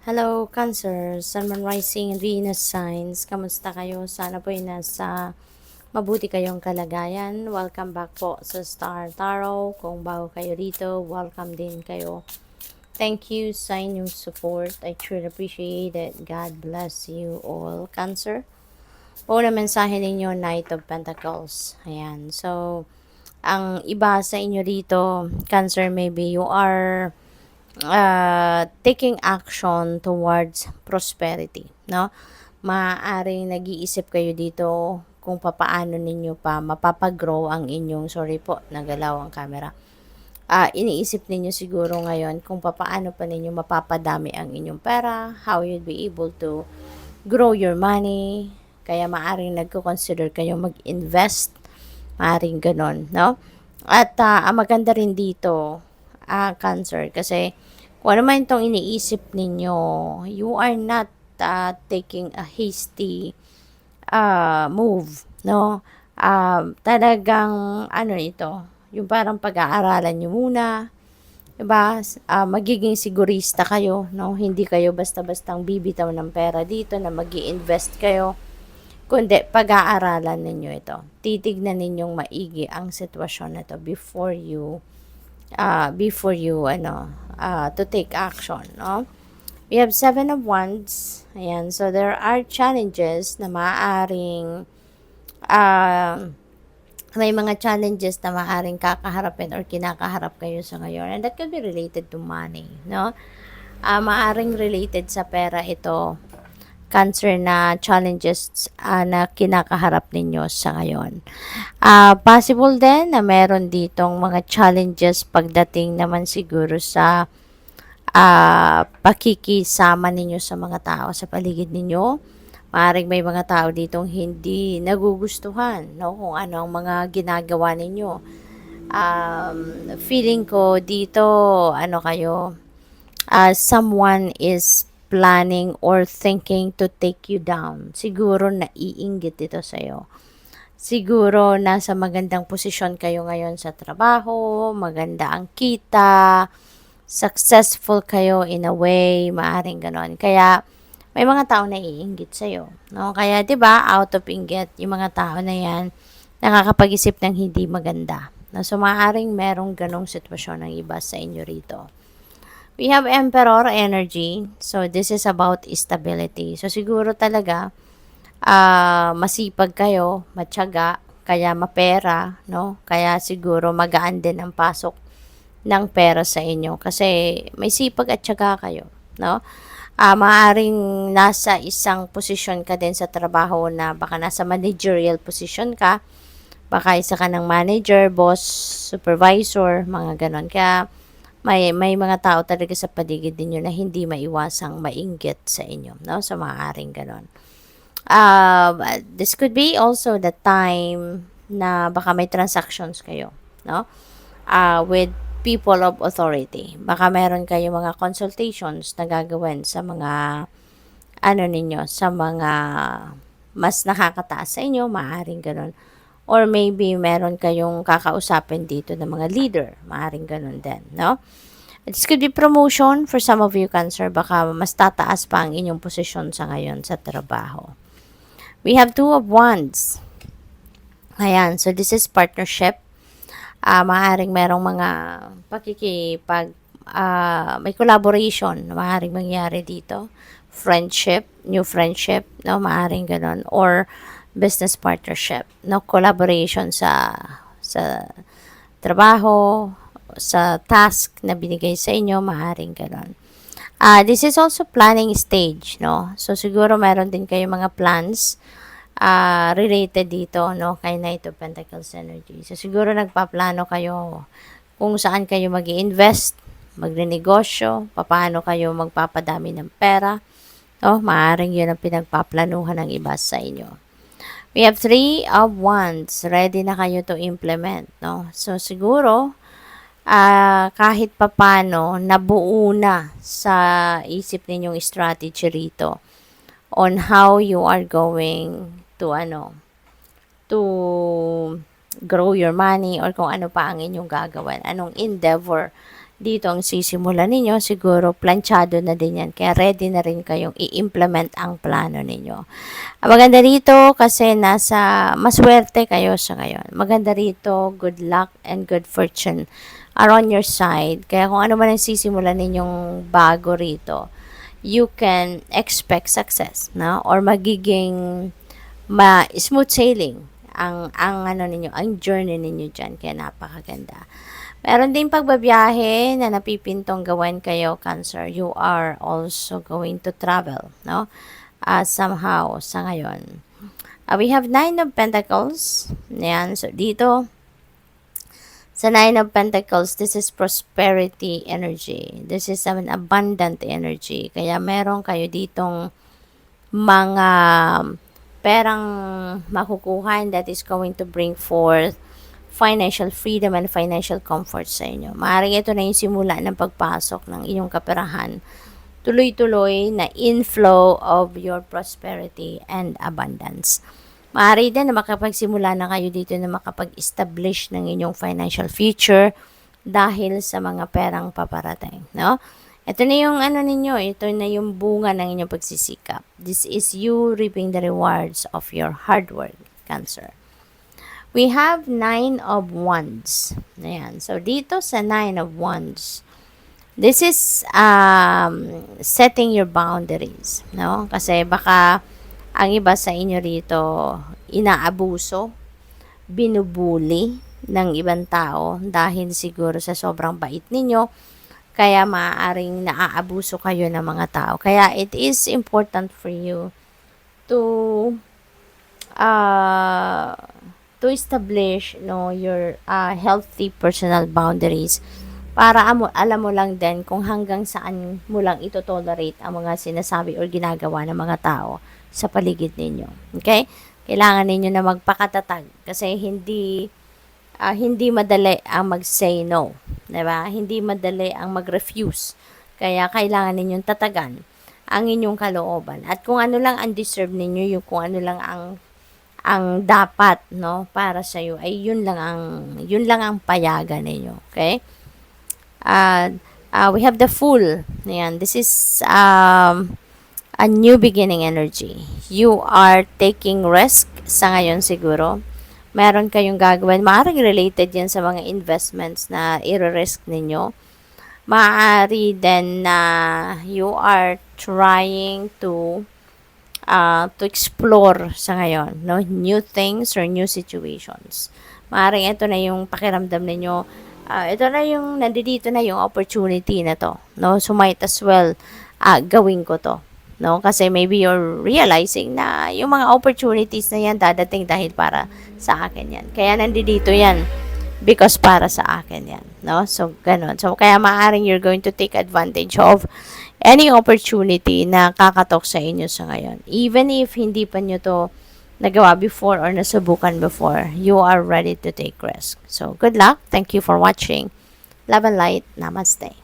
Hello, Cancer, Sun, Moon, Rising, Venus signs. Kamusta kayo? Sana po ay nasa mabuti kayong kalagayan. Welcome back po sa Star Tarot. Kung bago kayo dito, welcome din kayo. Thank you sa inyong support. I truly appreciate it. God bless you all, Cancer. Una mensahe ninyo, Knight of Pentacles. Ayan. So, ang iba sa inyo dito, Cancer, maybe you are taking action towards prosperity, no? Maaaring nag-iisip kayo dito kung papaano ninyo pa mapapagrow ang inyong, sorry po, nagalaw ang camera. Iniisip ninyo siguro ngayon kung papaano pa ninyo mapapadami ang inyong pera, how you'd be able to grow your money, kaya maaring nagko-consider kayo mag-invest, maaring ganon, no? At ang maganda rin dito, Cancer, kasi kung ano man itong iniisip ninyo, you are not taking a hasty move, no? Talagang, ano ito, yung parang pag-aaralan nyo muna, diba? Magiging sigurista kayo, no? Hindi kayo basta-bastang bibitaw ng pera dito na mag-i-invest kayo, kundi pag-aaralan ninyo ito. Titignan ninyong maigi ang sitwasyon na ito before you to take action, no? We have 7 of Wands. Ayan, so there are challenges na maaaring may mga challenges na maaaring kakaharapin or kinakaharap kayo sa ngayon, and that could be related to money, no? Maaaring related sa pera ito, Cancer, na challenges na kinakaharap ninyo sa ngayon. Possible din na meron ditong mga challenges pagdating naman siguro sa pakikisama ninyo sa mga tao sa paligid ninyo. Maaaring may mga tao ditong hindi nagugustuhan, no, kung ano ang mga ginagawa ninyo. Feeling ko dito, ano kayo, someone is planning or thinking to take you down. Siguro naiinggit ito sa'yo. Siguro nasa magandang posisyon kayo ngayon sa trabaho, maganda ang kita, successful kayo in a way, maaring ganon. Kaya may mga tao na iinggit sa'yo, no? Kaya 'di ba, out of inggit, yung mga tao na 'yan nakakapag-isip ng hindi maganda. No? So maaring merong ganong sitwasyon ng iba sa inyo rito. We have Emperor energy. So, this is about stability. So, siguro talaga, masipag kayo, matyaga, kaya mapera, no? Kaya siguro magaan din ang pasok ng pera sa inyo. Kasi may sipag at tyaga kayo, no? Maaaring nasa isang posisyon ka din sa trabaho na baka nasa managerial position ka. Baka isa ka ng manager, boss, supervisor, mga ganon. Kaya, may mga tao talaga sa paligid ninyo na hindi maiwasang mainggit sa inyo, no? So, maaaring ganon. This could be also the time na baka may transactions kayo, no? With people of authority. Baka meron kayo mga consultations na gagawin sa mga, ano ninyo, sa mga mas nakakataas sa inyo, maaaring ganon. Or maybe meron kayong kakausapin dito ng mga leader. Maaring ganun din, no? This could be promotion for some of you, Cancer. Baka mas tataas pa ang inyong posisyon sa ngayon sa trabaho. We have 2 of Wands. Ayan, so this is partnership. Maaring merong mga may collaboration na maaring mangyari dito. Friendship, new friendship, no? Maaring ganun. Or business partnership, no, collaboration sa trabaho, sa task na binigay sa inyo, maaaring gano'n. This is also planning stage, no? So, siguro meron din kayo mga plans related dito, no, kay Knight of Pentacles energy. So, siguro nagpaplano kayo kung saan kayo mag-i-invest, magne-negosyo, paano kayo magpapadami ng pera, no? Maaaring yun ang pinagpaplanuhan ng iba sa inyo. We have 3 of Wands. Ready na kayo to implement, no? So, siguro, kahit papano, nabuo na sa isip ninyong strategy rito on how you are going to, to grow your money or kung ano pa ang inyong gagawin. Anong endeavor dito ang sisimulan ninyo, siguro planchado na din yan. Kaya ready na rin kayong i-implement ang plano ninyo. Ang maganda rito kasi maswerte kayo sa ngayon. Maganda rito, good luck and good fortune are on your side. Kaya kung ano man ang sisimulan ninyong bago rito, you can expect success, no? Or magiging smooth sailing ang ano ninyo, ang journey ninyo diyan. Kaya napakaganda. Meron din pagbabiyahe na napipintong gawin kayo, Cancer. You are also going to travel, no? Somehow, sa ngayon. We have Nine of Pentacles. Yan. So, dito, sa Nine of Pentacles, this is prosperity energy. This is an abundant energy. Kaya meron kayo ditong mga perang makukuha and that is going to bring forth financial freedom and financial comfort sa inyo. Maaaring ito na yung simula ng pagpasok ng inyong kaperahan. Tuloy-tuloy na inflow of your prosperity and abundance. Maaari din na makapagsimula na kayo dito na makapag-establish ng inyong financial future dahil sa mga perang paparating, no? Ito na yung ano ninyo, ito na yung bunga ng inyong pagsisikap. This is you reaping the rewards of your hard work, Cancer. We have Nine of Wands. Ayan. So, dito sa Nine of Wands, this is setting your boundaries, no? Kasi baka ang iba sa inyo rito inaabuso, binubuli ng ibang tao dahil siguro sa sobrang bait ninyo, kaya maaaring naaabuso kayo ng mga tao. Kaya it is important for you to establish, no, your healthy personal boundaries para alam mo lang din kung hanggang saan mo lang ito tolerate ang mga sinasabi or ginagawa ng mga tao sa paligid ninyo. Okay? Kailangan ninyo na magpakatatag kasi hindi madali ang mag-say no. Diba? Hindi madali ang mag-refuse. Kaya kailangan ninyong tatagan ang inyong kalooban. At kung ano lang ang deserve ninyo, yung kung ano lang ang dapat, no, para sa iyo ay yun lang ang payagan ninyo. Okay? We have the Fool. Ayan, this is a new beginning energy. You are taking risk sa ngayon siguro. Meron kayong gagawin. Maaaring related yan sa mga investments na i-risk ninyo. Maaari din na you are trying to explore sa ngayon, no? New things or new situations. Maaaring ito na yung pakiramdam ninyo. Ito na yung, nandito na yung opportunity na to, no? So, might as well gawin ko to. No? Kasi maybe you're realizing na yung mga opportunities na yan dadating dahil para sa akin yan. Kaya nandito yan because para sa akin yan. No? So, ganun. So, kaya maaaring you're going to take advantage of any opportunity na kakatok sa inyo sa ngayon. Even if hindi pa nyo to nagawa before or nasubukan before, you are ready to take risk. So, good luck. Thank you for watching. Love and light. Namaste.